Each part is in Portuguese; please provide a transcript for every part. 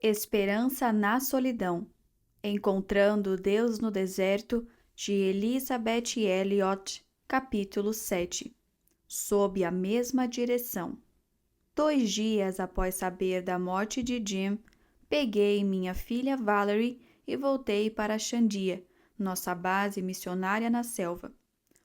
Esperança na solidão. Encontrando Deus no deserto, de Elizabeth Elliot, capítulo 7. Sob a mesma direção. 2 dias após saber da morte de Jim, peguei minha filha Valerie e voltei para Xandia, nossa base missionária na selva.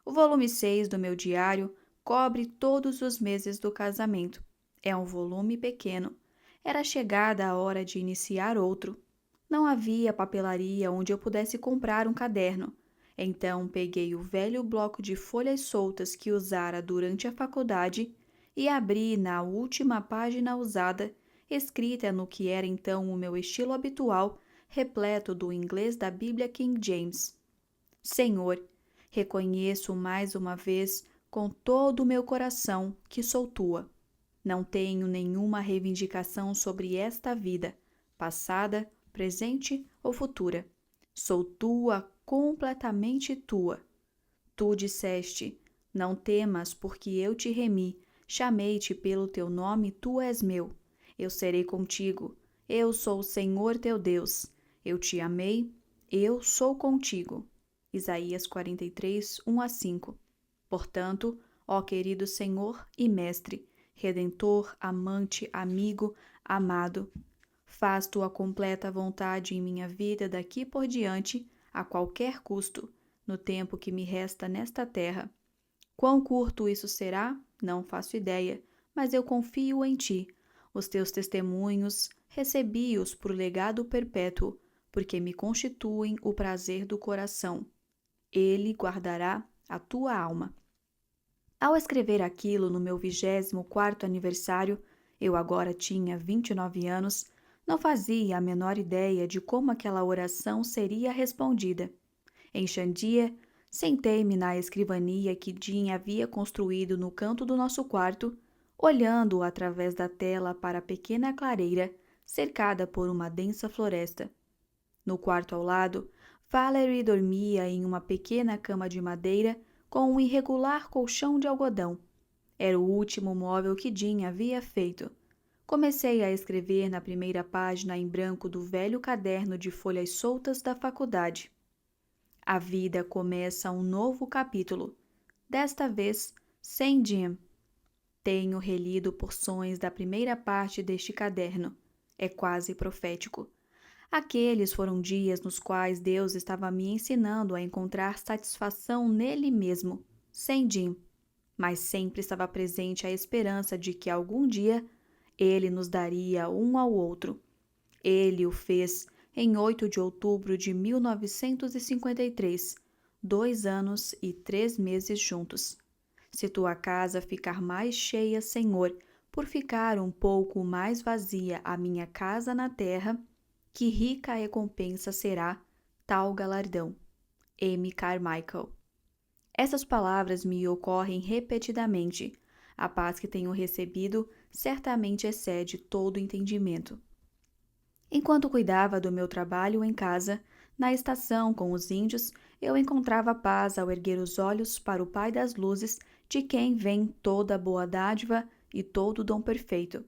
O volume 6 do meu diário cobre todos os meses do casamento. É um volume pequeno. Era chegada a hora de iniciar outro. Não havia papelaria onde eu pudesse comprar um caderno. Então peguei o velho bloco de folhas soltas que usara durante a faculdade e abri na última página usada, escrita no que era então o meu estilo habitual, repleto do inglês da Bíblia King James. Senhor, reconheço mais uma vez com todo o meu coração que sou tua. Não tenho nenhuma reivindicação sobre esta vida, passada, presente ou futura. Sou tua, completamente tua. Tu disseste, não temas, porque eu te remi, chamei-te pelo teu nome, tu és meu. Eu serei contigo, eu sou o Senhor teu Deus. Eu te amei, eu sou contigo. Isaías 43, 1-5. Portanto, ó querido Senhor e Mestre, Redentor, amante, amigo, amado, faz tua completa vontade em minha vida daqui por diante, a qualquer custo, no tempo que me resta nesta terra. Quão curto isso será? Não faço ideia, mas eu confio em ti. Os teus testemunhos recebi-os por legado perpétuo, porque me constituem o prazer do coração. Ele guardará a tua alma. Ao escrever aquilo no meu 24º aniversário, eu agora tinha 29 anos, não fazia a menor ideia de como aquela oração seria respondida. Em Xandia, sentei-me na escrivania que Jim havia construído no canto do nosso quarto, olhando através da tela para a pequena clareira, cercada por uma densa floresta. No quarto ao lado, Valerie dormia em uma pequena cama de madeira com um irregular colchão de algodão. Era o último móvel que Jim havia feito. Comecei a escrever na primeira página em branco do velho caderno de folhas soltas da faculdade. A vida começa um novo capítulo, desta vez sem Jim. Tenho relido porções da primeira parte deste caderno. É quase profético. Aqueles foram dias nos quais Deus estava me ensinando a encontrar satisfação nele mesmo, sem Jim, mas sempre estava presente a esperança de que algum dia ele nos daria um ao outro. Ele o fez em 8 de outubro de 1953, 2 anos e 3 meses juntos. Se tua casa ficar mais cheia, Senhor, por ficar um pouco mais vazia a minha casa na terra, que rica recompensa será tal galardão. M. Carmichael. Essas palavras me ocorrem repetidamente. A paz que tenho recebido certamente excede todo entendimento. Enquanto cuidava do meu trabalho em casa, na estação com os índios, eu encontrava paz ao erguer os olhos para o Pai das Luzes, de quem vem toda boa dádiva e todo dom perfeito.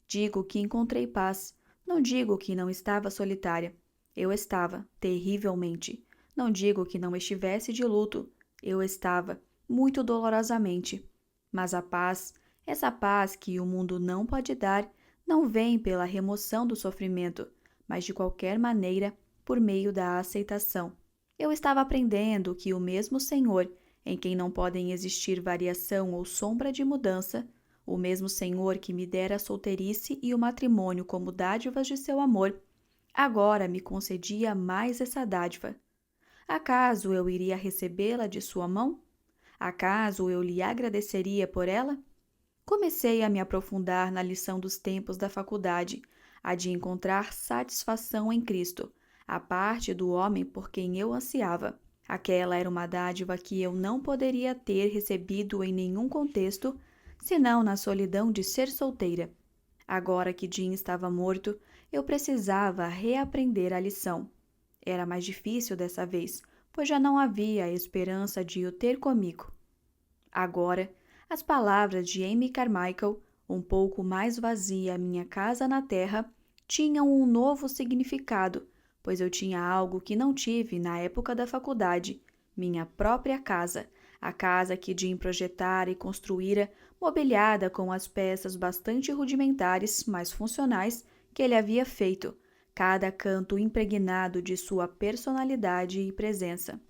Digo que encontrei paz, não digo que não estava solitária. Eu estava, terrivelmente. Não digo que não estivesse de luto. Eu estava, muito dolorosamente. Mas a paz, essa paz que o mundo não pode dar, não vem pela remoção do sofrimento, mas de qualquer maneira por meio da aceitação. Eu estava aprendendo que o mesmo Senhor, em quem não podem existir variação ou sombra de mudança, o mesmo Senhor que me dera a solteirice e o matrimônio como dádivas de seu amor, agora me concedia mais essa dádiva. Acaso eu iria recebê-la de sua mão? Acaso eu lhe agradeceria por ela? Comecei a me aprofundar na lição dos tempos da faculdade, a de encontrar satisfação em Cristo, a parte do homem por quem eu ansiava. Aquela era uma dádiva que eu não poderia ter recebido em nenhum contexto, senão na solidão de ser solteira. Agora que Jim estava morto, eu precisava reaprender a lição. Era mais difícil dessa vez, pois já não havia a esperança de o ter comigo. Agora, as palavras de Amy Carmichael, um pouco mais vazia a minha casa na terra, tinham um novo significado, pois eu tinha algo que não tive na época da faculdade, minha própria casa, a casa que Jim projetara e construíra, mobiliada com as peças bastante rudimentares, mas funcionais, que ele havia feito, cada canto impregnado de sua personalidade e presença.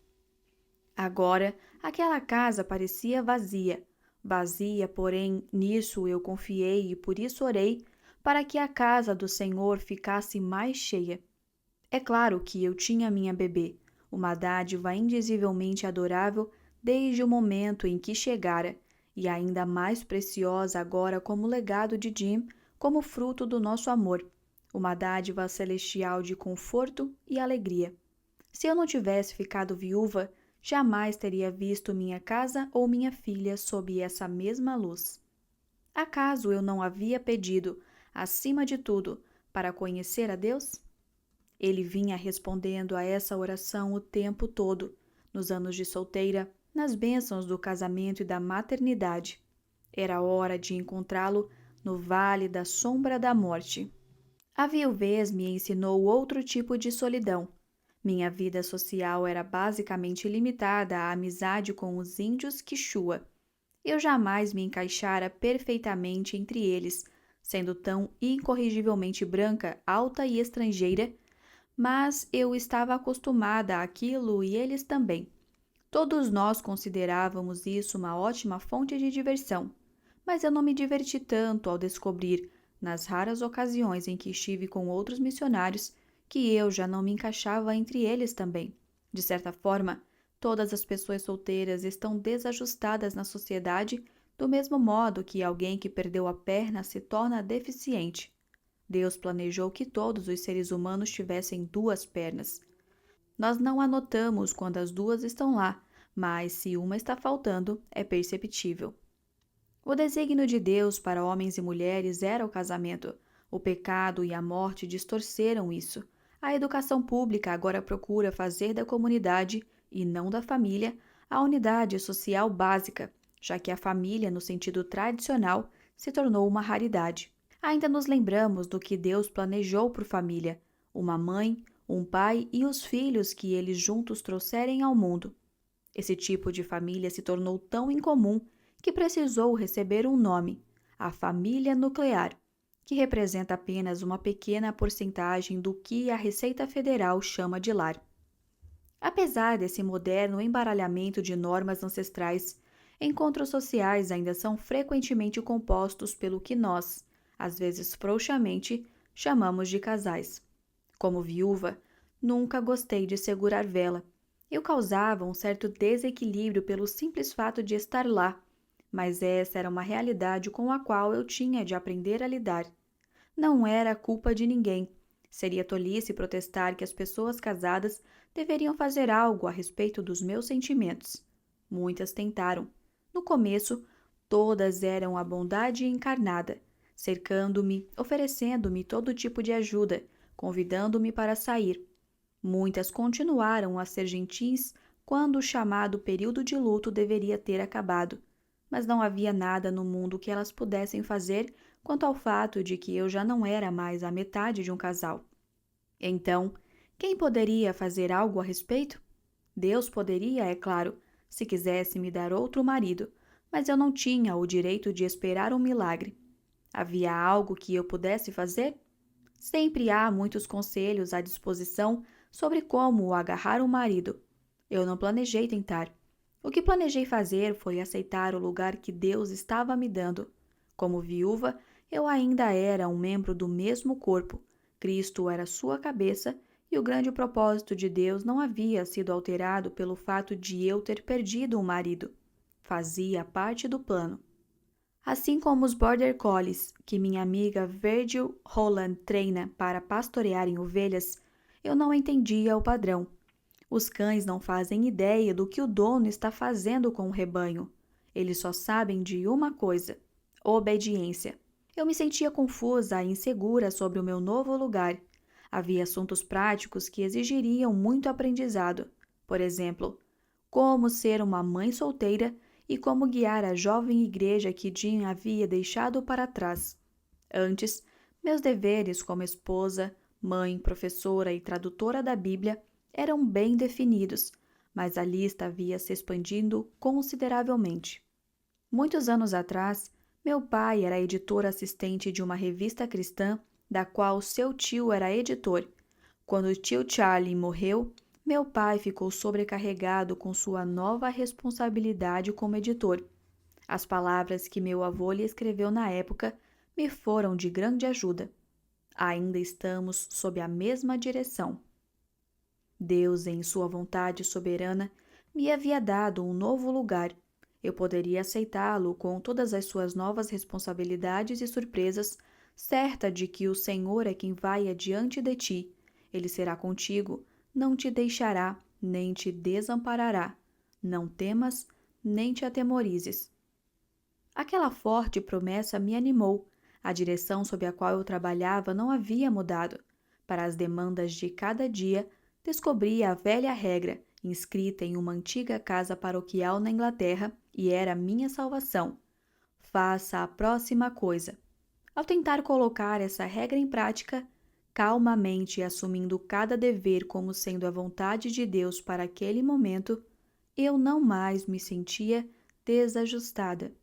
Agora, aquela casa parecia vazia. Vazia, porém, nisso eu confiei e por isso orei, para que a casa do Senhor ficasse mais cheia. É claro que eu tinha minha bebê, uma dádiva indizivelmente adorável desde o momento em que chegara, e ainda mais preciosa agora como legado de Jim, como fruto do nosso amor, uma dádiva celestial de conforto e alegria. Se eu não tivesse ficado viúva, jamais teria visto minha casa ou minha filha sob essa mesma luz. Acaso eu não havia pedido, acima de tudo, para conhecer a Deus? Ele vinha respondendo a essa oração o tempo todo, nos anos de solteira, nas bênçãos do casamento e da maternidade. Era hora de encontrá-lo no vale da sombra da morte. A viuvez me ensinou outro tipo de solidão. Minha vida social era basicamente limitada à amizade com os índios Quichua. Eu jamais me encaixara perfeitamente entre eles, sendo tão incorrigivelmente branca, alta e estrangeira, mas eu estava acostumada àquilo e eles também. Todos nós considerávamos isso uma ótima fonte de diversão, mas eu não me diverti tanto ao descobrir, nas raras ocasiões em que estive com outros missionários, que eu já não me encaixava entre eles também. De certa forma, todas as pessoas solteiras estão desajustadas na sociedade, do mesmo modo que alguém que perdeu a perna se torna deficiente. Deus planejou que todos os seres humanos tivessem duas pernas. Nós não anotamos quando as duas estão lá, mas se uma está faltando, é perceptível. O desígnio de Deus para homens e mulheres era o casamento. O pecado e a morte distorceram isso. A educação pública agora procura fazer da comunidade, e não da família, a unidade social básica, já que a família, no sentido tradicional, se tornou uma raridade. Ainda nos lembramos do que Deus planejou por família: uma mãe, um pai e os filhos que eles juntos trouxerem ao mundo. Esse tipo de família se tornou tão incomum que precisou receber um nome: a família nuclear, que representa apenas uma pequena porcentagem do que a Receita Federal chama de lar. Apesar desse moderno embaralhamento de normas ancestrais, encontros sociais ainda são frequentemente compostos pelo que nós, às vezes frouxamente, chamamos de casais. Como viúva, nunca gostei de segurar vela. Eu causava um certo desequilíbrio pelo simples fato de estar lá, mas essa era uma realidade com a qual eu tinha de aprender a lidar. Não era culpa de ninguém. Seria tolice protestar que as pessoas casadas deveriam fazer algo a respeito dos meus sentimentos. Muitas tentaram. No começo, todas eram a bondade encarnada, cercando-me, oferecendo-me todo tipo de ajuda, convidando-me para sair. Muitas continuaram a ser gentis quando o chamado período de luto deveria ter acabado, mas não havia nada no mundo que elas pudessem fazer quanto ao fato de que eu já não era mais a metade de um casal. Então, quem poderia fazer algo a respeito? Deus poderia, é claro, se quisesse me dar outro marido, mas eu não tinha o direito de esperar um milagre. Havia algo que eu pudesse fazer? Sempre há muitos conselhos à disposição sobre como agarrar um marido. Eu não planejei tentar. O que planejei fazer foi aceitar o lugar que Deus estava me dando. Como viúva, eu ainda era um membro do mesmo corpo. Cristo era sua cabeça e o grande propósito de Deus não havia sido alterado pelo fato de eu ter perdido um marido. Fazia parte do plano. Assim como os Border Collies, que minha amiga Virgil Holland treina para pastorearem ovelhas, eu não entendia o padrão. Os cães não fazem ideia do que o dono está fazendo com o rebanho. Eles só sabem de uma coisa: obediência. Eu me sentia confusa e insegura sobre o meu novo lugar. Havia assuntos práticos que exigiriam muito aprendizado. Por exemplo, como ser uma mãe solteira e como guiar a jovem igreja que Jim havia deixado para trás. Antes, Meus deveres como esposa, mãe, professora e tradutora da Bíblia eram bem definidos, mas a lista havia se expandindo consideravelmente. Muitos anos atrás, meu pai era editor assistente de uma revista cristã, da qual seu tio era editor. Quando o tio Charlie morreu, meu pai ficou sobrecarregado com sua nova responsabilidade como editor. As palavras que meu avô lhe escreveu na época me foram de grande ajuda. Ainda estamos sob a mesma direção. Deus, em sua vontade soberana, me havia dado um novo lugar. Eu poderia aceitá-lo com todas as suas novas responsabilidades e surpresas, certa de que o Senhor é quem vai adiante de ti. Ele será contigo, não te deixará, nem te desamparará. Não temas, nem te atemorizes. Aquela forte promessa me animou. A direção sob a qual eu trabalhava não havia mudado. Para as demandas de cada dia, descobri a velha regra, inscrita em uma antiga casa paroquial na Inglaterra, e era minha salvação. Faça a próxima coisa. Ao tentar colocar essa regra em prática, calmamente assumindo cada dever como sendo a vontade de Deus para aquele momento, eu não mais me sentia desajustada.